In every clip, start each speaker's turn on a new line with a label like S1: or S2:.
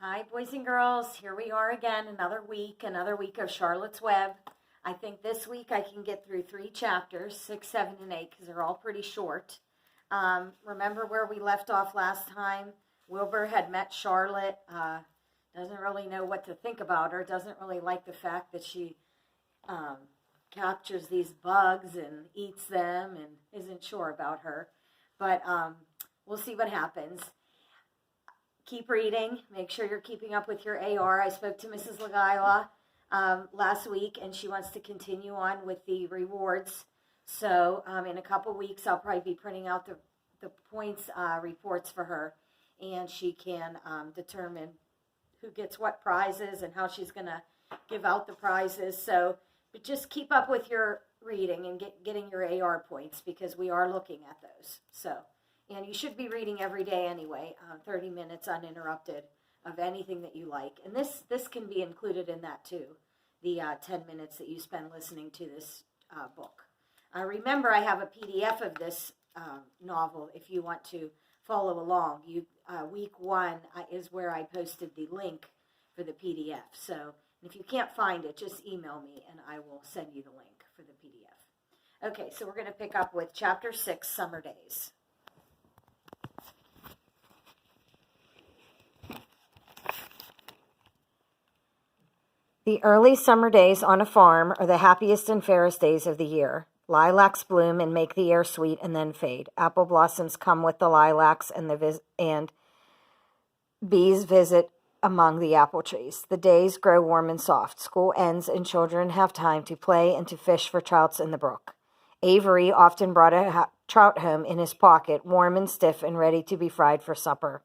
S1: Hi, boys and girls. Here we are again, another week of Charlotte's Web. I think this week I can get through 3 chapters, 6, 7, and 8, because they're all pretty short. Remember where we left off last time? Wilbur had met Charlotte, doesn't really know what to think about her, doesn't really like the fact that she captures these bugs and eats them and isn't sure about her. But we'll see what happens. Keep reading. Make sure you're keeping up with your AR. I spoke to Mrs. Lagaila last week, and she wants to continue on with the rewards. So in a couple weeks, I'll probably be printing out the points reports for her, and she can determine who gets what prizes and how she's going to give out the prizes. So but just keep up with your reading and getting your AR points, because we are looking at those. And you should be reading every day anyway, 30 minutes uninterrupted of anything that you like. And this can be included in that too, the 10 minutes that you spend listening to this book. Remember, I have a PDF of this novel if you want to follow along. Week 1 is where I posted the link for the PDF. So if you can't find it, just email me and I will send you the link for the PDF. Okay, so we're going to pick up with Chapter 6, Summer Days. The early summer days on a farm are the happiest and fairest days of the year. Lilacs bloom and make the air sweet and then fade. Apple blossoms come with the lilacs, and bees visit among the apple trees. The days grow warm and soft. School ends and children have time to play and to fish for trouts in the brook. Avery often brought a trout home in his pocket, warm and stiff and ready to be fried for supper.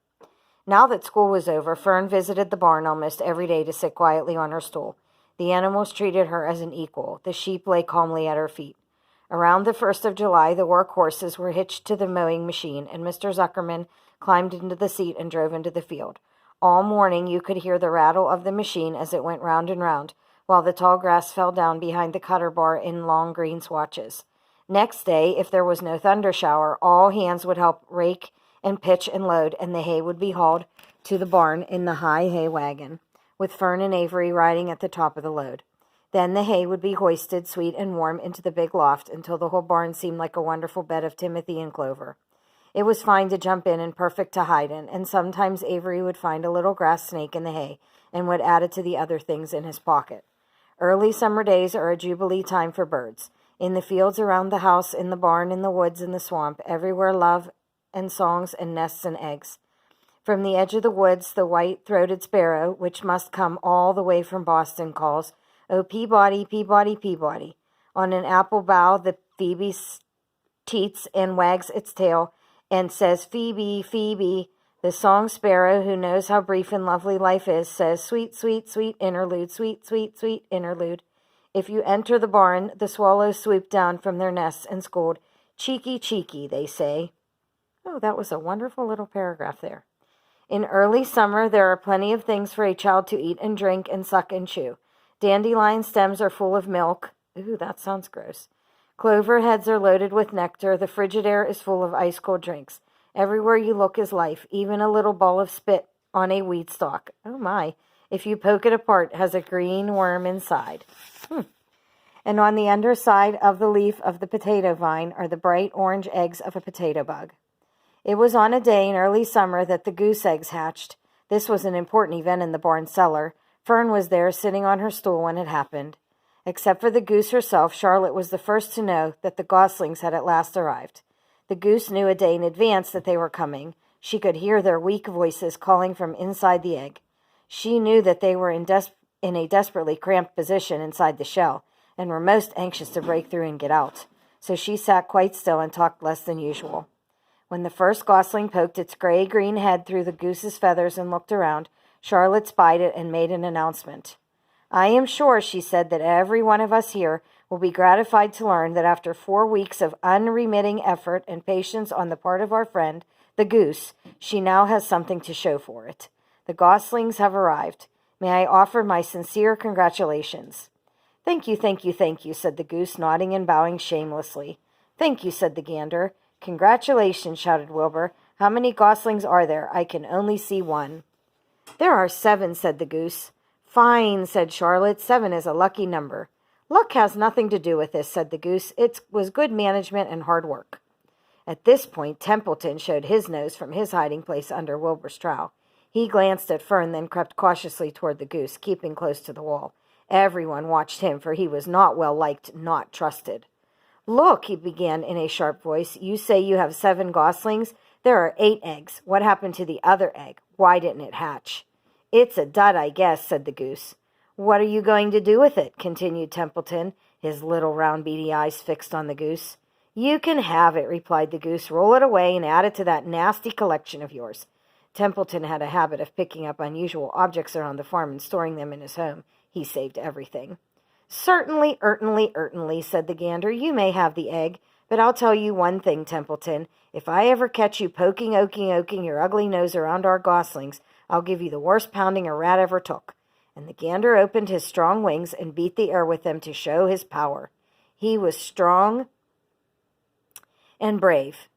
S1: Now that school was over, Fern visited the barn almost every day to sit quietly on her stool. The animals treated her as an equal. The sheep lay calmly at her feet. Around the 1st of July, the work horses were hitched to the mowing machine, and Mr. Zuckerman climbed into the seat and drove into the field. All morning you could hear the rattle of the machine as it went round and round, while the tall grass fell down behind the cutter bar in long green swatches. Next day, if there was no thunder shower, all hands would help rake and pitch and load, and the hay would be hauled to the barn in the high hay wagon, with Fern and Avery riding at the top of the load. Then the hay would be hoisted, sweet and warm, into the big loft until the whole barn seemed like a wonderful bed of timothy and clover. It was fine to jump in and perfect to hide in, and sometimes Avery would find a little grass snake in the hay and would add it to the other things in his pocket. Early summer days are a jubilee time for birds. In the fields around the house, in the barn, in the woods, in the swamp, everywhere love and songs and nests and eggs. From the edge of the woods, the white-throated sparrow, which must come all the way from Boston, calls, "Oh, Peabody, Peabody, Peabody." On an apple bough, the phoebe teets and wags its tail and says, "Phoebe, Phoebe." The song sparrow, who knows how brief and lovely life is, says, "Sweet, sweet, sweet interlude, sweet, sweet, sweet interlude." If you enter the barn, the swallows swoop down from their nests and scold, "Cheeky, cheeky," they say. Oh, that was a wonderful little paragraph there. In early summer, there are plenty of things for a child to eat and drink and suck and chew. Dandelion stems are full of milk. Ooh, that sounds gross. Clover heads are loaded with nectar. The Frigidaire is full of ice-cold drinks. Everywhere you look is life, even a little ball of spit on a weed stalk. Oh my, if you poke it apart, has a green worm inside. And on the underside of the leaf of the potato vine are the bright orange eggs of a potato bug. It was on a day in early summer that the goose eggs hatched. This was an important event in the barn cellar. Fern was there, sitting on her stool when it happened. Except for the goose herself, Charlotte was the first to know that the goslings had at last arrived. The goose knew a day in advance that they were coming. She could hear their weak voices calling from inside the egg. She knew that they were in a desperately cramped position inside the shell, and were most anxious to break through and get out. So she sat quite still and talked less than usual. When the first gosling poked its gray-green head through the goose's feathers and looked around, Charlotte spied it and made an announcement. "I am sure," she said, "that every one of us here will be gratified to learn that after 4 weeks of unremitting effort and patience on the part of our friend, the goose, she now has something to show for it. The goslings have arrived. May I offer my sincere congratulations." "Thank you, thank you, thank you," said the goose, nodding and bowing shamelessly. "Thank you," said the gander. "Congratulations," shouted Wilbur. "How many goslings are there? I can only see one." There are 7, said the goose. Fine, said Charlotte. 7 is a lucky number. Luck has nothing to do with this, said the goose. It was good management and hard work. At this point, Templeton showed his nose from his hiding place under Wilbur's trowel. He glanced at Fern, then crept cautiously toward the goose, keeping close to the wall. Everyone watched him, for he was not well liked, not trusted. Look, he began in a sharp voice, you say you have 7 goslings? There are 8 eggs. What happened to the other egg? Why didn't it hatch? It's a dud, I guess, said the goose. What are you going to do with it? Continued Templeton, his little round beady eyes fixed on the goose. You can have it, replied the goose. Roll it away and add it to that nasty collection of yours. Templeton had a habit of picking up unusual objects around the farm and storing them in his home. He saved everything. Certainly, certainly, said the gander. You may have the egg, but I'll tell you one thing, Templeton. If I ever catch you oking your ugly nose around our goslings, I'll give you the worst pounding a rat ever took. And the gander opened his strong wings and beat the air with them to show his power. He was strong and brave.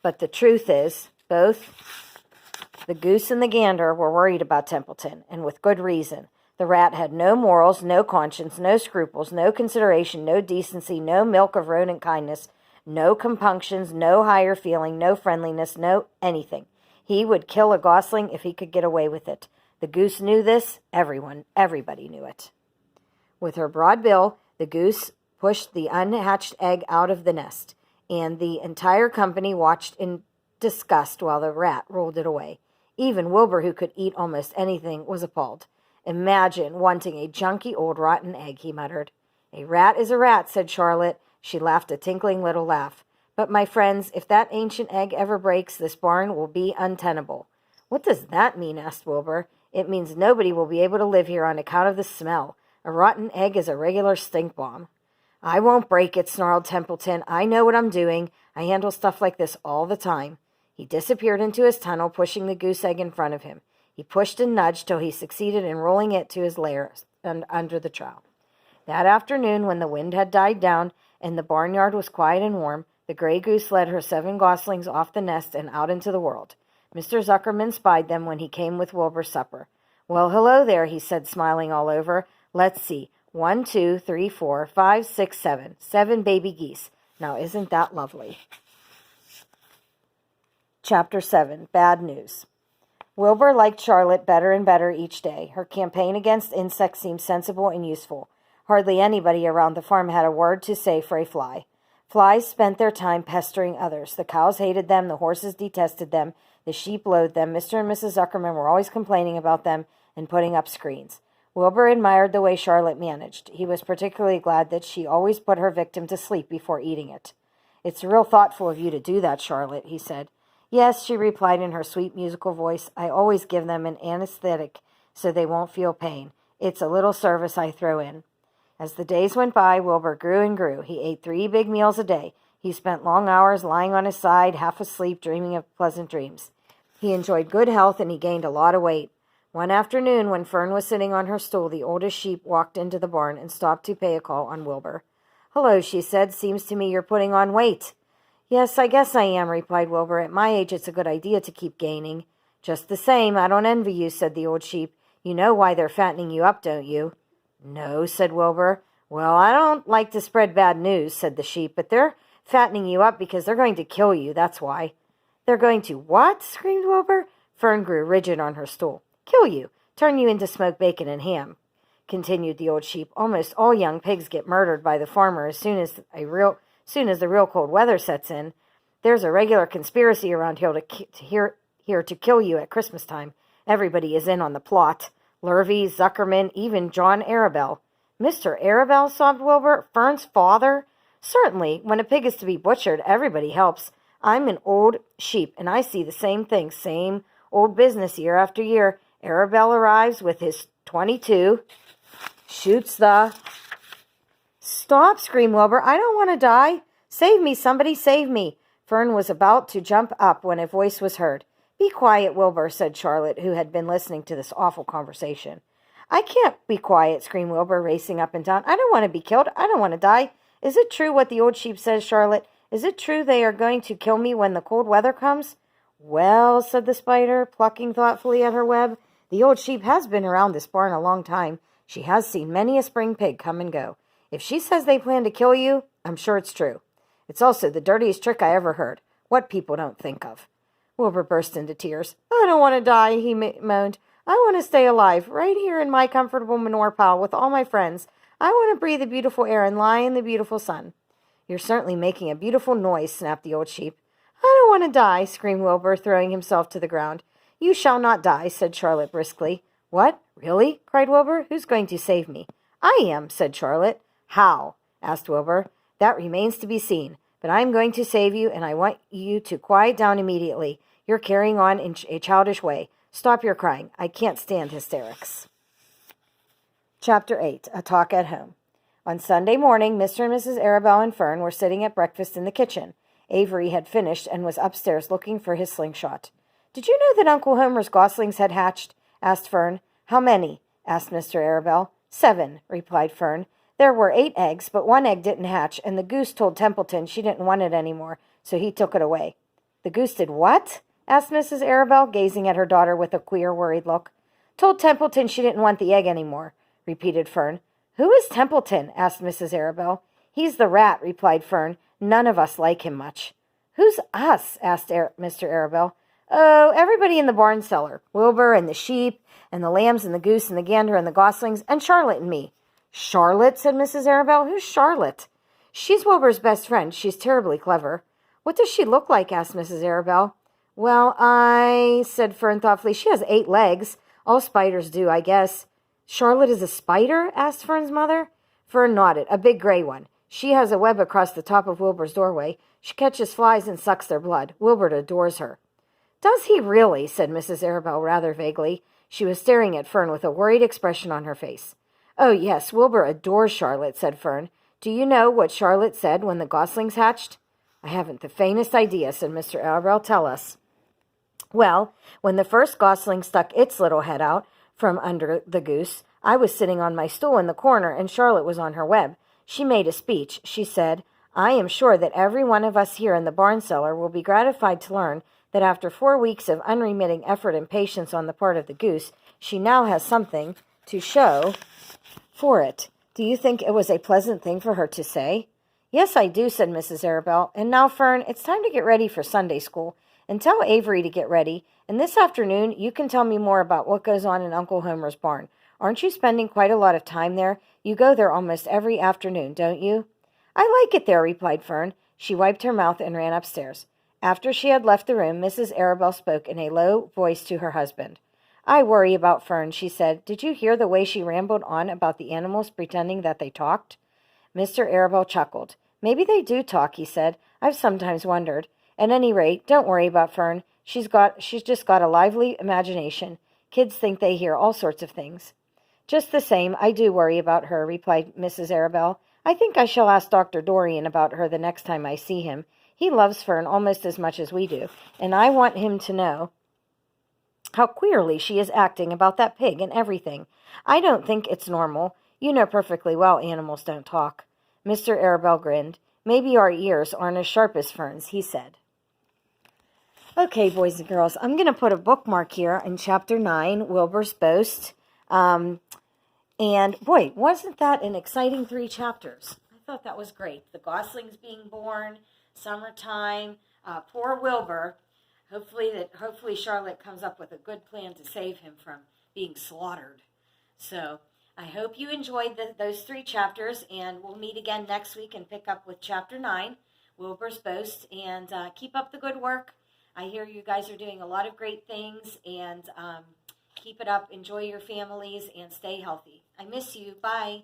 S1: But the truth is, both the goose and the gander were worried about Templeton, and with good reason. The rat had no morals, no conscience, no scruples, no consideration, no decency, no milk of rodent kindness, no compunctions, no higher feeling, no friendliness, no anything. He would kill a gosling if he could get away with it. The goose knew this. Everybody knew it. With her broad bill, the goose pushed the unhatched egg out of the nest, and the entire company watched in disgust while the rat rolled it away. Even Wilbur, who could eat almost anything, was appalled. Imagine wanting a junky old rotten egg, he muttered. A rat is a rat, said Charlotte. She laughed a tinkling little laugh. But, my friends, if that ancient egg ever breaks, this barn will be untenable. What does that mean? Asked Wilbur. It means nobody will be able to live here on account of the smell. A rotten egg is a regular stink bomb. I won't break it, snarled Templeton. I know what I'm doing. I handle stuff like this all the time. He disappeared into his tunnel, pushing the goose egg in front of him. He pushed and nudged till he succeeded in rolling it to his lair under the trowel. That afternoon, when the wind had died down and the barnyard was quiet and warm, the gray goose led her 7 goslings off the nest and out into the world. Mr. Zuckerman spied them when he came with Wilbur's supper. Well, hello there, he said, smiling all over. Let's see. 1, 2, 3, 4, 5, 6, 7. 7 baby geese. Now, isn't that lovely? Chapter 7. Bad News. Wilbur liked Charlotte better and better each day. Her campaign against insects seemed sensible and useful. Hardly anybody around the farm had a word to say for a fly. Flies spent their time pestering others. The cows hated them, the horses detested them, the sheep loathed them. Mr. and Mrs. Zuckerman were always complaining about them and putting up screens. Wilbur admired the way Charlotte managed. He was particularly glad that she always put her victim to sleep before eating it. It's real thoughtful of you to do that, Charlotte, he said. Yes, she replied in her sweet musical voice. I always give them an anesthetic so they won't feel pain. It's a little service I throw in. As the days went by, Wilbur grew and grew. He ate 3 big meals a day. He spent long hours lying on his side, half asleep, dreaming of pleasant dreams. He enjoyed good health, and he gained a lot of weight. One afternoon, when Fern was sitting on her stool, the oldest sheep walked into the barn and stopped to pay a call on Wilbur. Hello, she said. Seems to me you're putting on weight. Yes, I guess I am, replied Wilbur. At my age, it's a good idea to keep gaining. Just the same, I don't envy you, said the old sheep. You know why they're fattening you up, don't you? No, said Wilbur. Well, I don't like to spread bad news, said the sheep, but they're fattening you up because they're going to kill you, that's why. They're going to what? Screamed Wilbur. Fern grew rigid on her stool. Kill you. Turn you into smoked bacon and ham, continued the old sheep. Almost all young pigs get murdered by the farmer as soon as the real cold weather sets in. There's a regular conspiracy around here to kill you at Christmas time. Everybody is in on the plot. Lurvy, Zuckerman, even John Arabelle. Mr. Arabelle, sobbed Wilbur. Fern's father? Certainly. When a pig is to be butchered, everybody helps. I'm an old sheep, and I see the same thing, same old business year after year. Arabelle arrives with his .22, shoots the... Stop, screamed Wilbur. I don't want to die. Save me, somebody, save me. Fern was about to jump up when a voice was heard. Be quiet, Wilbur, said Charlotte, who had been listening to this awful conversation. I can't be quiet, screamed Wilbur, racing up and down. I don't want to be killed. I don't want to die. Is it true what the old sheep says, Charlotte? Is it true they are going to kill me when the cold weather comes? Well, said the spider, plucking thoughtfully at her web, the old sheep has been around this barn a long time. She has seen many a spring pig come and go. If she says they plan to kill you, I'm sure it's true. It's also the dirtiest trick I ever heard. What people don't think of. Wilbur burst into tears. I don't want to die, he moaned. I want to stay alive, right here in my comfortable manure pile with all my friends. I want to breathe the beautiful air and lie in the beautiful sun. You're certainly making a beautiful noise, snapped the old sheep. I don't want to die, screamed Wilbur, throwing himself to the ground. You shall not die, said Charlotte briskly. What? Really? Cried Wilbur. Who's going to save me? I am, said Charlotte. How? Asked Wilbur. That remains to be seen. But I am going to save you, and I want you to quiet down immediately. You're carrying on in a childish way. Stop your crying. I can't stand hysterics. Chapter 8. A Talk at Home. On Sunday morning, Mr. and Mrs. Arabelle and Fern were sitting at breakfast in the kitchen. Avery had finished and was upstairs looking for his slingshot. Did you know that Uncle Homer's goslings had hatched? Asked Fern. How many? Asked Mr. Arabelle. 7, replied Fern. There were 8 eggs, but 1 egg didn't hatch, and the goose told Templeton she didn't want it any more, so he took it away. The goose did what? Asked Mrs. Arabelle, gazing at her daughter with a queer, worried look. Told Templeton she didn't want the egg any more, repeated Fern. Who is Templeton? Asked Mrs. Arabelle. He's the rat, replied Fern. None of us like him much. Who's us? Asked Mr. Arabelle. Oh, everybody in the barn cellar. Wilbur and the sheep and the lambs and the goose and the gander and the goslings and Charlotte and me. Charlotte, said Mrs. Arabelle. Who's Charlotte? She's Wilbur's best friend. She's terribly clever. What does she look like? Asked Mrs. Arabelle. Well, said Fern thoughtfully. She has 8 legs. All spiders do, I guess. Charlotte is a spider? Asked Fern's mother. Fern nodded. A big gray one. She has a web across the top of Wilbur's doorway. She catches flies and sucks their blood. Wilbur adores her. Does he really? Said Mrs. Arabelle rather vaguely. She was staring at Fern with a worried expression on her face. Oh, yes, Wilbur adores Charlotte, said Fern. Do you know what Charlotte said when the goslings hatched? I haven't the faintest idea, said Mr. Arabelle. Tell us. Well, when the first gosling stuck its little head out from under the goose, I was sitting on my stool in the corner, and Charlotte was on her web. She made a speech. She said, I am sure that every one of us here in the barn cellar will be gratified to learn that after 4 weeks of unremitting effort and patience on the part of the goose, she now has something to show for it. Do you think it was a pleasant thing for her to say? Yes, I do, said Mrs. Arabelle. And now, Fern, it's time to get ready for Sunday school. And tell Avery to get ready. And this afternoon, you can tell me more about what goes on in Uncle Homer's barn. Aren't you spending quite a lot of time there? You go there almost every afternoon, don't you? I like it there, replied Fern. She wiped her mouth and ran upstairs. After she had left the room, Mrs. Arabelle spoke in a low voice to her husband. I worry about Fern, she said. Did you hear the way she rambled on about the animals pretending that they talked? Mr. Arabelle chuckled. Maybe they do talk, he said. I've sometimes wondered. At any rate, don't worry about Fern. She's just got a lively imagination. Kids think they hear all sorts of things. Just the same, I do worry about her, replied Mrs. Arabelle. I think I shall ask Dr. Dorian about her the next time I see him. He loves Fern almost as much as we do, and I want him to know how queerly she is acting about that pig and everything. I don't think it's normal. You know perfectly well animals don't talk. Mr. Arabelle grinned. Maybe our ears aren't as sharp as Fern's, he said. Okay, boys and girls, I'm going to put a bookmark here in Chapter 9, Wilbur's Boast. And, boy, wasn't that an exciting 3 chapters? I thought that was great. The goslings being born, summertime, poor Wilbur. Hopefully Charlotte comes up with a good plan to save him from being slaughtered. So I hope you enjoyed those 3 chapters, and we'll meet again next week and pick up with Chapter 9, Wilbur's Boast. And keep up the good work. I hear you guys are doing a lot of great things, and keep it up. Enjoy your families and stay healthy. I miss you. Bye.